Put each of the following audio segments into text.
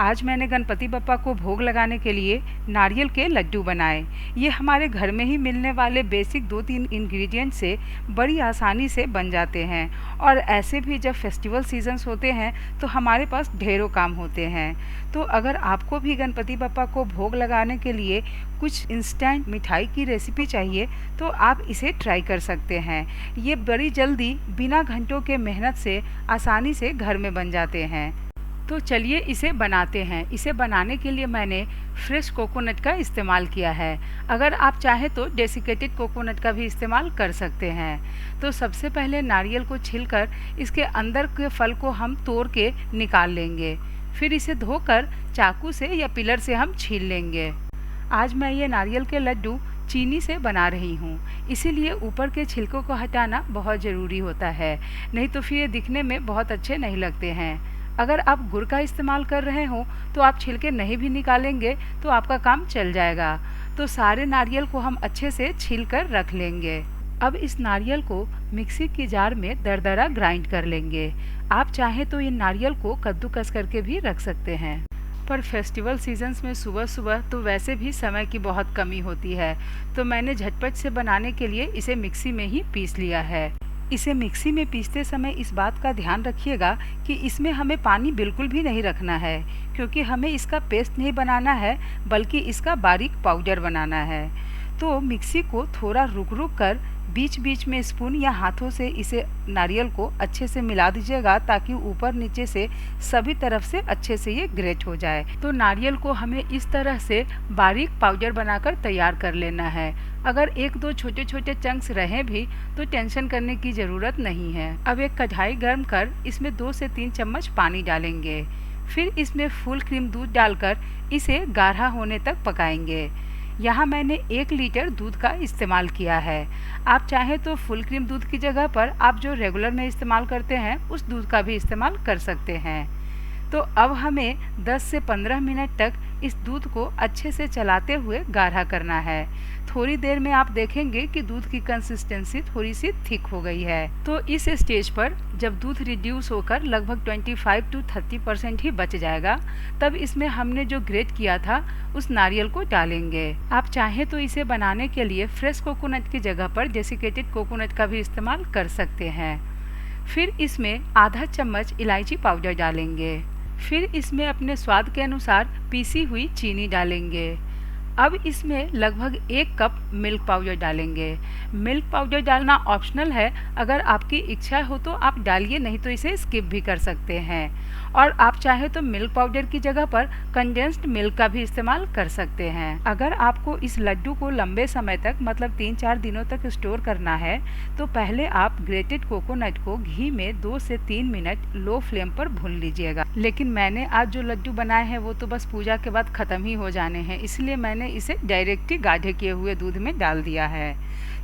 आज मैंने गणपति बप्पा को भोग लगाने के लिए नारियल के लड्डू बनाए। ये हमारे घर में ही मिलने वाले बेसिक 2-3 इंग्रेडिएंट से बड़ी आसानी से बन जाते हैं और ऐसे भी जब फेस्टिवल सीजन्स होते हैं तो हमारे पास ढेरों काम होते हैं। तो अगर आपको भी गणपति बप्पा को भोग लगाने के लिए कुछ इंस्टेंट मिठाई की रेसिपी चाहिए तो आप इसे ट्राई कर सकते हैं। ये बड़ी जल्दी बिना घंटों के मेहनत से आसानी से घर में बन जाते हैं। तो चलिए इसे बनाते हैं। इसे बनाने के लिए मैंने फ्रेश कोकोनट का इस्तेमाल किया है। अगर आप चाहें तो डेसिकेटेड कोकोनट का भी इस्तेमाल कर सकते हैं। तो सबसे पहले नारियल को छीलकर इसके अंदर के फल को हम तोड़ के निकाल लेंगे। फिर इसे धोकर चाकू से या पिलर से हम छील लेंगे। आज मैं ये नारियल के लड्डू चीनी से बना रही हूँ, इसीलिए ऊपर के छिलकों को हटाना बहुत ज़रूरी होता है, नहीं तो फिर ये दिखने में बहुत अच्छे नहीं लगते हैं। अगर आप गुड़ का इस्तेमाल कर रहे हो तो आप छिलके नहीं भी निकालेंगे तो आपका काम चल जाएगा। तो सारे नारियल को हम अच्छे से छील कर रख लेंगे। अब इस नारियल को मिक्सी की जार में दरदरा ग्राइंड कर लेंगे। आप चाहें तो इन नारियल को कद्दूकस करके भी रख सकते हैं, पर फेस्टिवल सीजन्स में सुबह सुबह तो वैसे भी समय की बहुत कमी होती है, तो मैंने झटपट से बनाने के लिए इसे मिक्सी में ही पीस लिया है। इसे मिक्सी में पीसते समय इस बात का ध्यान रखिएगा कि इसमें हमें पानी बिल्कुल भी नहीं रखना है, क्योंकि हमें इसका पेस्ट नहीं बनाना है बल्कि इसका बारीक पाउडर बनाना है। तो मिक्सी को थोड़ा रुक रुक कर बीच बीच में स्पून या हाथों से इसे नारियल को अच्छे से मिला दीजिएगा, ताकि ऊपर नीचे से सभी तरफ से अच्छे से ये ग्रेट हो जाए। तो नारियल को हमें इस तरह से बारीक पाउडर बनाकर तैयार कर लेना है। अगर 1-2 छोटे छोटे चंक्स रहे भी तो टेंशन करने की ज़रूरत नहीं है। अब एक कढ़ाई गर्म कर इसमें 2 से 3 चम्मच पानी डालेंगे। फिर इसमें फुल क्रीम दूध डालकर इसे गाढ़ा होने तक पकाएंगे। यहाँ मैंने 1 लीटर दूध का इस्तेमाल किया है। आप चाहें तो फुल क्रीम दूध की जगह पर आप जो रेगुलर में इस्तेमाल करते हैं उस दूध का भी इस्तेमाल कर सकते हैं। तो अब हमें 10 से 15 मिनट तक इस दूध को अच्छे से चलाते हुए गाढ़ा करना है। थोड़ी देर में आप देखेंगे कि दूध की कंसिस्टेंसी थोड़ी सी थिक हो गई है। तो इस स्टेज पर जब दूध रिड्यूस होकर लगभग 25 to 30% ही बच जाएगा, तब इसमें हमने जो ग्रेट किया था उस नारियल को डालेंगे। आप चाहें तो इसे बनाने के लिए फ्रेश कोकोनट की जगह पर डेसिकेटेड कोकोनट का भी इस्तेमाल कर सकते हैं। फिर इसमें आधा चम्मच इलायची पाउडर डालेंगे। फिर इसमें अपने स्वाद के अनुसार पीसी हुई चीनी डालेंगे। अब इसमें लगभग 1 कप मिल्क पाउडर डालेंगे। मिल्क पाउडर डालना ऑप्शनल है, अगर आपकी इच्छा हो तो आप डालिए, नहीं तो इसे स्किप भी कर सकते हैं। और आप चाहे तो मिल्क पाउडर की जगह पर कंडेंस्ड मिल्क का भी इस्तेमाल कर सकते हैं। अगर आपको इस लड्डू को लंबे समय तक मतलब 3-4 दिनों तक स्टोर करना है तो पहले आप ग्रेटेड कोकोनट को घी में 2 से 3 मिनट लो फ्लेम पर भून लीजिएगा। लेकिन मैंने आज जो लड्डू बनाए हैं वो तो बस पूजा के बाद ख़त्म ही हो जाने हैं, इसलिए मैंने इसे डायरेक्ट ही गाढ़े किए हुए दूध में डाल दिया है।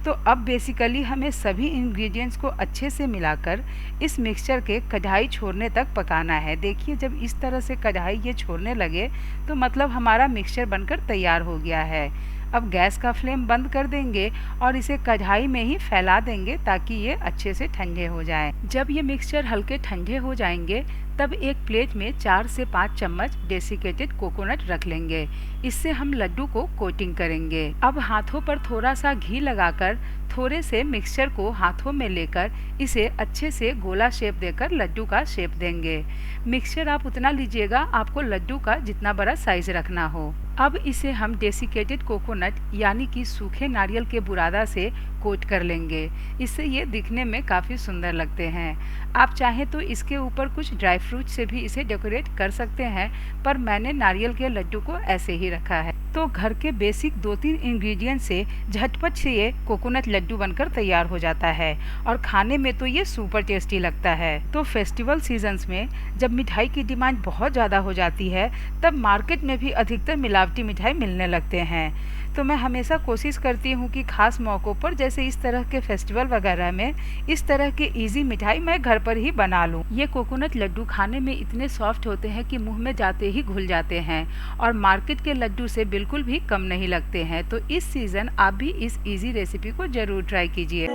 तो अब बेसिकली हमें सभी इंग्रेडिएंट्स को अच्छे से मिलाकर इस मिक्सचर के कढ़ाई छोड़ने तक पकाना है। देखिए, जब इस तरह से कढ़ाई ये छोड़ने लगे तो मतलब हमारा मिक्सचर बनकर तैयार हो गया है। अब गैस का फ्लेम बंद कर देंगे और इसे कढ़ाई में ही फैला देंगे ताकि ये अच्छे से ठंडे हो जाएं। जब ये मिक्सचर हल्के ठंडे हो जाएंगे तब एक प्लेट में 4 से 5 चम्मच डेसिकेटेड कोकोनट रख लेंगे। इससे हम लड्डू को कोटिंग करेंगे। अब हाथों पर थोड़ा सा घी लगाकर थोड़े से मिक्सचर को हाथों में लेकर इसे अच्छे से गोला शेप देकर लड्डू का शेप देंगे। मिक्सचर आप उतना लीजिएगा आपको लड्डू का जितना बड़ा साइज रखना हो। अब इसे हम डेसिकेटेड कोकोनट यानी कि सूखे नारियल के बुरादा से कोट कर लेंगे। इससे ये दिखने में काफ़ी सुंदर लगते हैं। आप चाहें तो इसके ऊपर कुछ ड्राई फ्रूट से भी इसे डेकोरेट कर सकते हैं, पर मैंने नारियल के लड्डू को ऐसे ही रखा है। तो घर के बेसिक 2-3 इंग्रेडिएंट से झटपट से ये कोकोनट लड्डू बनकर तैयार हो जाता है और खाने में तो ये सुपर टेस्टी लगता है। तो फेस्टिवल सीजन्स में जब मिठाई की डिमांड बहुत ज़्यादा हो जाती है तब मार्केट में भी अधिकतर मिलावटी मिठाई मिलने लगते हैं। तो मैं हमेशा कोशिश करती हूँ कि खास मौक़ों पर जैसे इस तरह के फेस्टिवल वगैरह में इस तरह के इजी मिठाई मैं घर पर ही बना लूँ। ये कोकोनट लड्डू खाने में इतने सॉफ्ट होते हैं कि मुंह में जाते ही घुल जाते हैं और मार्केट के लड्डू से बिल्कुल भी कम नहीं लगते हैं। तो इस सीज़न आप भी इस इजी रेसिपी को ज़रूर ट्राई कीजिए।